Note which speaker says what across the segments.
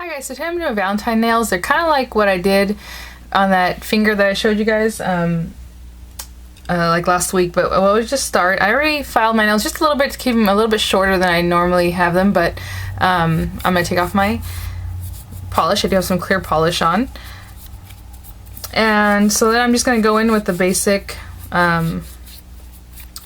Speaker 1: Hi guys, so today I'm doing Valentine nails. They're kind of like what I did on that finger that I showed you guys like last week, but we'll just start. I already filed my nails just a little bit to keep them a little bit shorter than I normally have them, but I'm going to take off my polish. I do have some clear polish on. And so then I'm just going to go in with the basic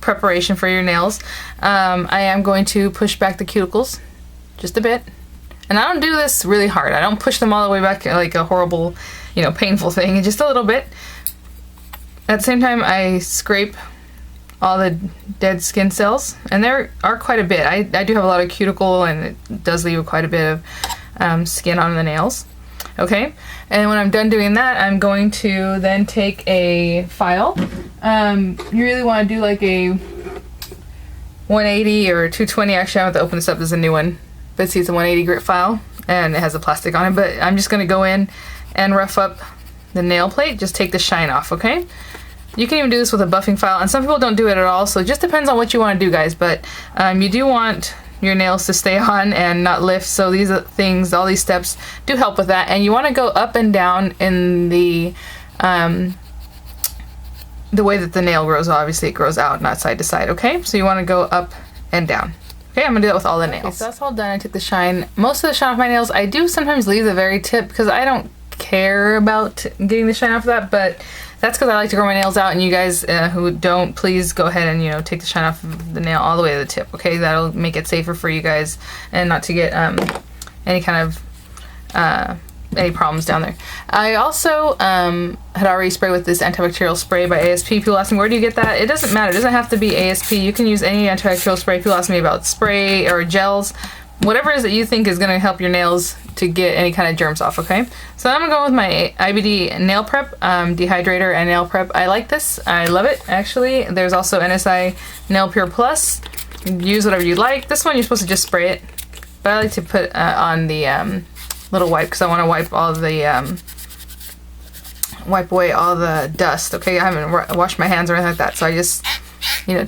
Speaker 1: preparation for your nails. I am going to push back the cuticles just a bit. And I don't do this really hard. I don't push them all the way back like a horrible, painful thing. Just a little bit. At the same time, I scrape all the dead skin cells. And there are quite a bit. I do have a lot of cuticle, and it does leave quite a bit of skin on the nails. Okay? And when I'm done doing that, I'm going to then take a file. You really want to do like a 180 or 220. Actually, I have to open this up. There's a new one. But see, it's a 180 grit file, and it has a plastic on it, but I'm just going to go in and rough up the nail plate. Just take the shine off, okay? You can even do this with a buffing file, and some people don't do it at all, so it just depends on what you want to do, guys, but you do want your nails to stay on and not lift, so these things, all these steps do help with that, and you want to go up and down in the way that the nail grows. Obviously, it grows out, not side to side, okay? So you want to go up and down. Okay, I'm gonna do that with all the nails. Okay, so that's all done. I took the shine, most of the shine off my nails. I do sometimes leave the very tip because I don't care about getting the shine off of that, but that's because I like to grow my nails out, and you guys who don't, please go ahead and take the shine off of the nail all the way to the tip, okay? That'll make it safer for you guys and not to get any kind of any problems down there. I also had already sprayed with this antibacterial spray by ASP. People ask me, where do you get that? It doesn't matter. It doesn't have to be ASP. You can use any antibacterial spray. People ask me about spray or gels. Whatever it is that you think is going to help your nails to get any kind of germs off, okay? So I'm going to go with my IBD nail prep, dehydrator and nail prep. I like this. I love it, actually. There's also NSI Nail Pure Plus. Use whatever you like. This one you're supposed to just spray it, but I like to put on the little wipe because I want to wipe all the wipe away all the dust. Okay, I haven't washed my hands or anything like that, so I just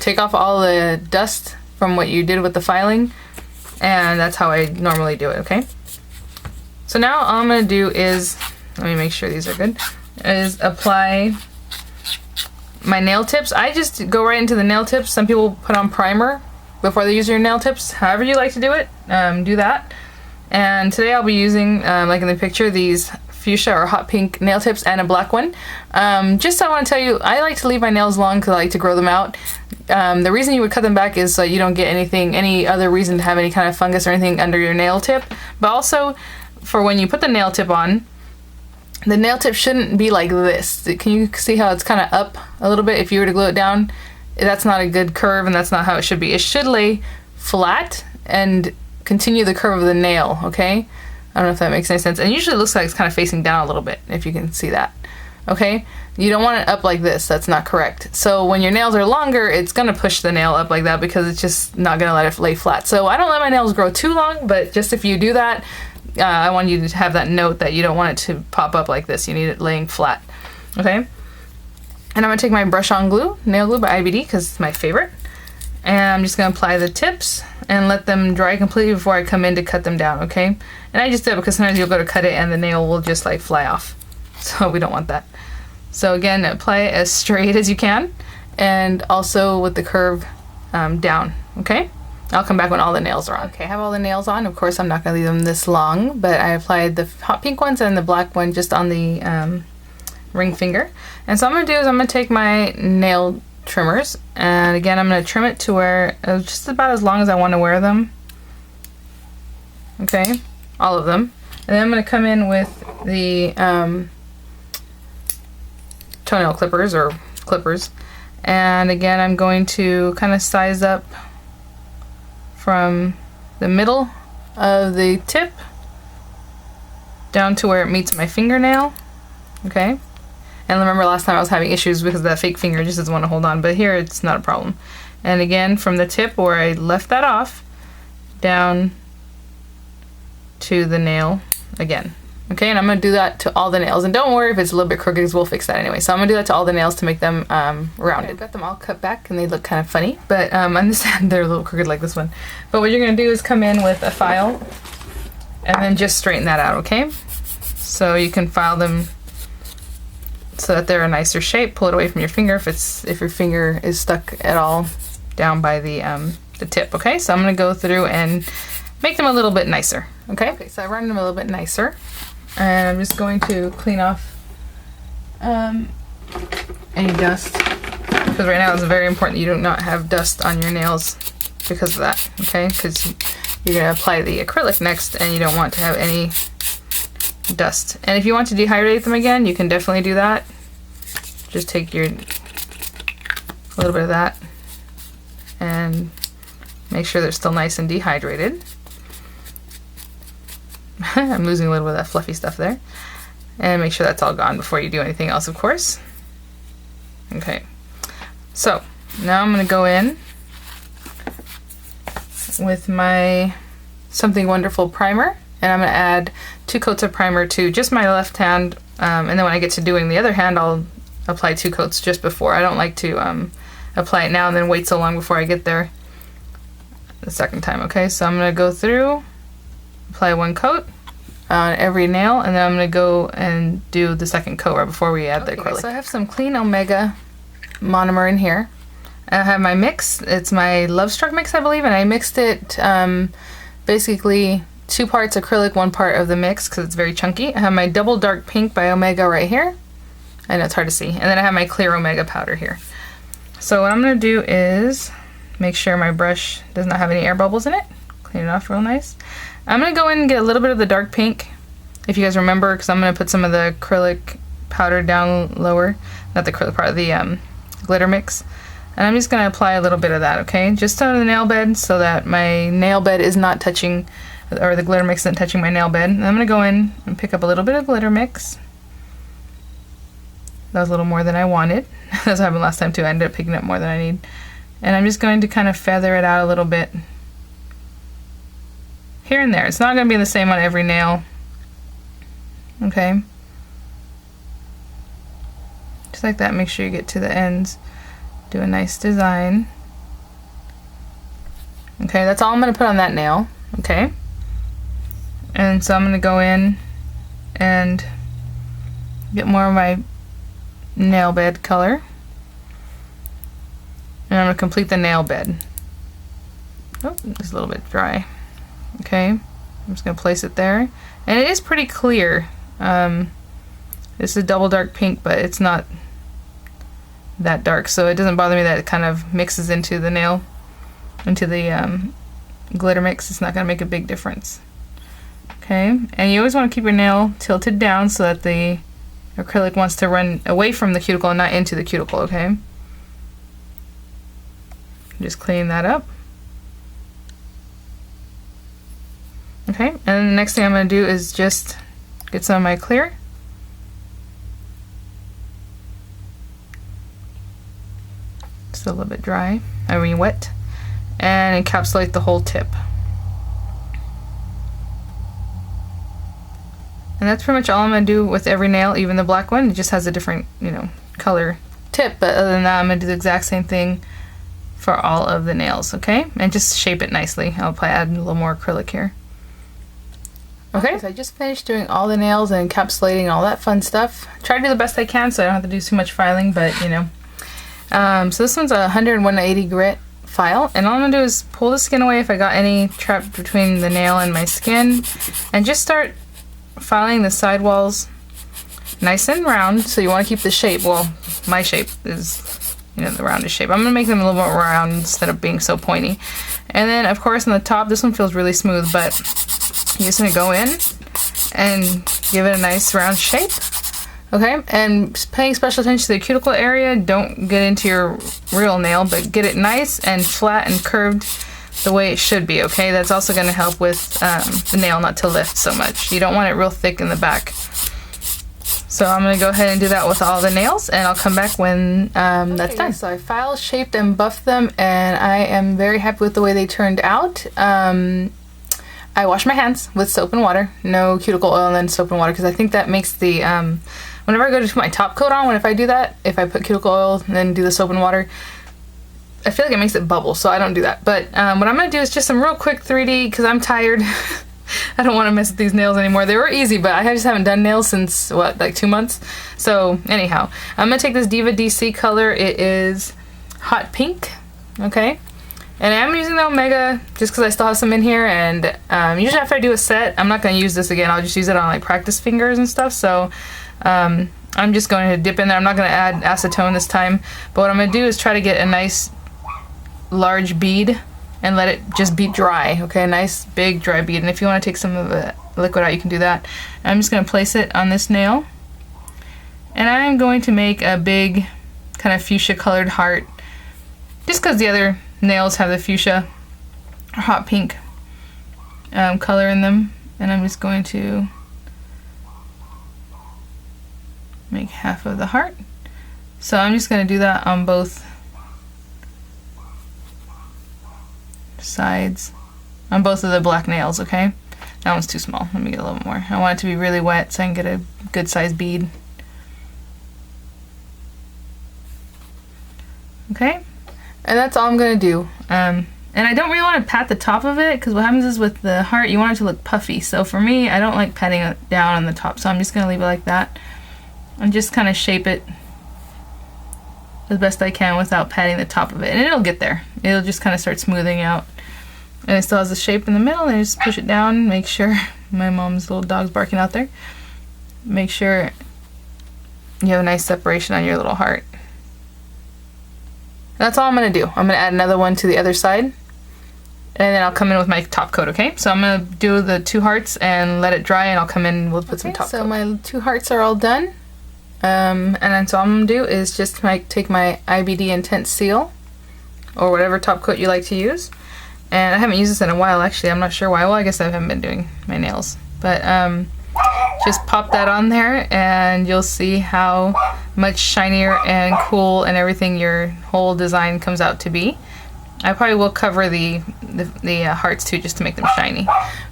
Speaker 1: take off all the dust from what you did with the filing, and that's how I normally do it. Okay, so now all I'm gonna do is, let me make sure these are good, is apply my nail tips. I just go right into the nail tips. Some people put on primer before they use your nail tips. However you like to do it, do that. And today I'll be using, like in the picture, these fuchsia or hot pink nail tips and a black one. Just I want to tell you, I like to leave my nails long because I like to grow them out. The reason you would cut them back is so you don't get any other reason to have any kind of fungus or anything under your nail tip. But also, for when you put the nail tip on, the nail tip shouldn't be like this. Can you see how it's kind of up a little bit? If you were to glue it down, that's not a good curve, and that's not how it should be. It should lay flat and continue the curve of the nail, okay? I don't know if that makes any sense. And usually it looks like it's kind of facing down a little bit, if you can see that, okay? You don't want it up like this. That's not correct. So when your nails are longer, it's going to push the nail up like that because it's just not going to let it lay flat. So I don't let my nails grow too long, but just if you do that, I want you to have that note that you don't want it to pop up like this. You need it laying flat, okay? And I'm going to take my brush-on glue, nail glue by IBD, because it's my favorite. And I'm just going to apply the tips and let them dry completely before I come in to cut them down, okay? And I just do it because sometimes you'll go to cut it and the nail will just like fly off. So we don't want that. So again, apply it as straight as you can, and also with the curve down, okay? I'll come back when all the nails are on. Okay, I have all the nails on. Of course, I'm not going to leave them this long, but I applied the hot pink ones and the black one just on the ring finger. And so what I'm going to do is I'm going to take my nail trimmers, and again I'm going to trim it to where just about as long as I want to wear them, okay, all of them. And then I'm going to come in with the toenail clippers or clippers, and again I'm going to kind of size up from the middle of the tip down to where it meets my fingernail, okay? And remember last time I was having issues because that fake finger just doesn't want to hold on, but here it's not a problem. And again, from the tip where I left that off, down to the nail again. Okay, and I'm going to do that to all the nails. And don't worry if it's a little bit crooked, because we'll fix that anyway. So I'm going to do that to all the nails to make them rounded. I've got them all cut back and they look kind of funny, but on this end they're a little crooked like this one. But what you're going to do is come in with a file and then just straighten that out, okay? So you can file them so that they're a nicer shape. Pull it away from your finger if your finger is stuck at all down by the tip, okay? So I'm gonna go through and make them a little bit nicer, okay? Okay, so I run them a little bit nicer, and I'm just going to clean off any dust, because right now it's very important you do not have dust on your nails because of that, okay? Because you're gonna apply the acrylic next, and you don't want to have any dust. And if you want to dehydrate them again, you can definitely do that. Just take a little bit of that and make sure they're still nice and dehydrated. I'm losing a little bit of that fluffy stuff there. And make sure that's all gone before you do anything else, of course. Okay, so now I'm gonna go in with my Something Wonderful primer, and I'm gonna add 2 coats of primer to just my left hand, and then when I get to doing the other hand, I'll apply 2 coats just before. I don't like to apply it now and then wait so long before I get there the second time, okay? So I'm gonna go through, apply 1 coat on every nail, and then I'm gonna go and do the second coat right before we add the acrylic. So I have some clean Omega monomer in here. I have my mix. It's my Love Struck mix, I believe, and I mixed it basically 2 parts acrylic, 1 part of the mix because it's very chunky. I have my Double Dark Pink by Omega right here. I know it's hard to see. And then I have my clear Omega powder here. So what I'm gonna do is make sure my brush does not have any air bubbles in it. Clean it off real nice. I'm gonna go in and get a little bit of the dark pink, if you guys remember, because I'm gonna put some of the acrylic powder down lower. Not the acrylic part, the glitter mix. And I'm just gonna apply a little bit of that, okay? Just on the nail bed so that my nail bed is not touching, or the glitter mix isn't touching my nail bed. And I'm gonna go in and pick up a little bit of glitter mix. That was a little more than I wanted. That's what happened last time too. I ended up picking up more than I need. And I'm just going to kind of feather it out a little bit here and there. It's not going to be the same on every nail. Okay. Just like that. Make sure you get to the ends. Do a nice design. Okay, that's all I'm going to put on that nail. Okay. And so I'm going to go in and get more of my nail bed color, and I'm going to complete the nail bed. Oh, it's a little bit dry. Okay, I'm just going to place it there, and it is pretty clear. This is Double Dark Pink, but it's not that dark, so it doesn't bother me that it kind of mixes into the nail, into the glitter mix. It's not going to make a big difference. Okay, and you always want to keep your nail tilted down so that the acrylic wants to run away from the cuticle and not into the cuticle, okay? Just clean that up. Okay, and then the next thing I'm going to do is just get some of my clear. Just a little bit dry, I mean wet, and encapsulate the whole tip. And that's pretty much all I'm going to do with every nail, even the black one. It just has a different, you know, color tip. But other than that, I'm going to do the exact same thing for all of the nails, okay? And just shape it nicely. I'll probably add a little more acrylic here. Okay, so I just finished doing all the nails and encapsulating and all that fun stuff. Try to do the best I can so I don't have to do too much filing, but, you know. So this one's a 180 grit file, and all I'm going to do is pull the skin away if I got any trapped between the nail and my skin, and just start filing the side walls nice and round. So you want to keep the shape, well, my shape is, you know, the roundest shape. I'm going to make them a little more round instead of being so pointy. And then of course on the top, this one feels really smooth, but you're just going to go in and give it a nice round shape. Okay, and paying special attention to the cuticle area. Don't get into your real nail, but get it nice and flat and curved the way it should be, okay? That's also going to help with the nail not to lift so much. You don't want it real thick in the back. So I'm going to go ahead and do that with all the nails, and I'll come back when that's done. So I filed, shaped, and buffed them, and I am very happy with the way they turned out. I wash my hands with soap and water, no cuticle oil and then soap and water, because I think that makes the, whenever I go to put my top coat on, if I do that, if I put cuticle oil and then do the soap and water, I feel like it makes it bubble, so I don't do that. But what I'm going to do is just some real quick 3D, because I'm tired. I don't want to mess with these nails anymore. They were easy, but I just haven't done nails since, what, like 2 months? So anyhow, I'm going to take this Diva DC color. It is hot pink, okay? And I'm using the Omega just because I still have some in here, and usually after I do a set, I'm not going to use this again. I'll just use it on like practice fingers and stuff. So I'm just going to dip in there. I'm not going to add acetone this time, but what I'm going to do is try to get a nice large bead and let it just be dry, okay? A nice big dry bead. And if you want to take some of the liquid out, you can do that. I'm just going to place it on this nail, and I'm going to make a big kind of fuchsia colored heart, just because the other nails have the fuchsia or hot pink color in them. And I'm just going to make half of the heart. So I'm just going to do that on both sides, on both of the black nails, okay? That one's too small. Let me get a little more. I want it to be really wet so I can get a good sized bead. Okay? And that's all I'm going to do. And I don't really want to pat the top of it, because what happens is with the heart, you want it to look puffy. So for me, I don't like patting it down on the top, so I'm just going to leave it like that. And just kind of shape it as best I can without patting the top of it. And it'll get there. It'll just kind of start smoothing out. And it still has the shape in the middle, and just push it down, make sure, my mom's little dog's barking out there. Make sure you have a nice separation on your little heart. That's all I'm going to do. I'm going to add another one to the other side, and then I'll come in with my top coat, okay? So I'm going to do the 2 hearts and let it dry, and I'll come in and we'll put some top coat. So my 2 hearts are all done. And then so all I'm going to do is just take my IBD Intense Seal, or whatever top coat you like to use. And I haven't used this in a while, actually. I'm not sure why. Well, I guess I haven't been doing my nails. But just pop that on there, and you'll see how much shinier and cool and everything your whole design comes out to be. I probably will cover the hearts too, just to make them shiny.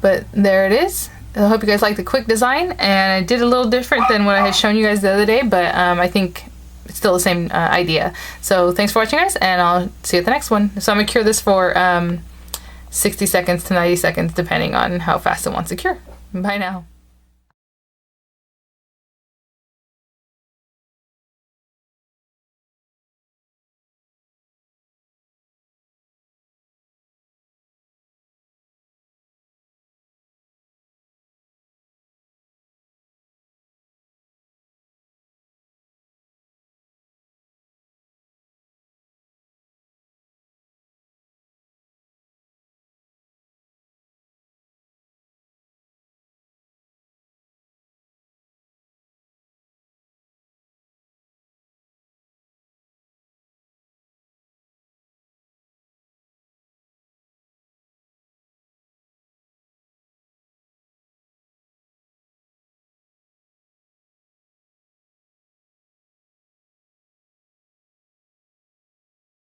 Speaker 1: But there it is. I hope you guys like the quick design, and I did a little different than what I had shown you guys the other day, but I think it's still the same idea. So thanks for watching, guys, and I'll see you at the next one. So I'm going to cure this for 60 seconds to 90 seconds, depending on how fast it wants to cure. Bye now.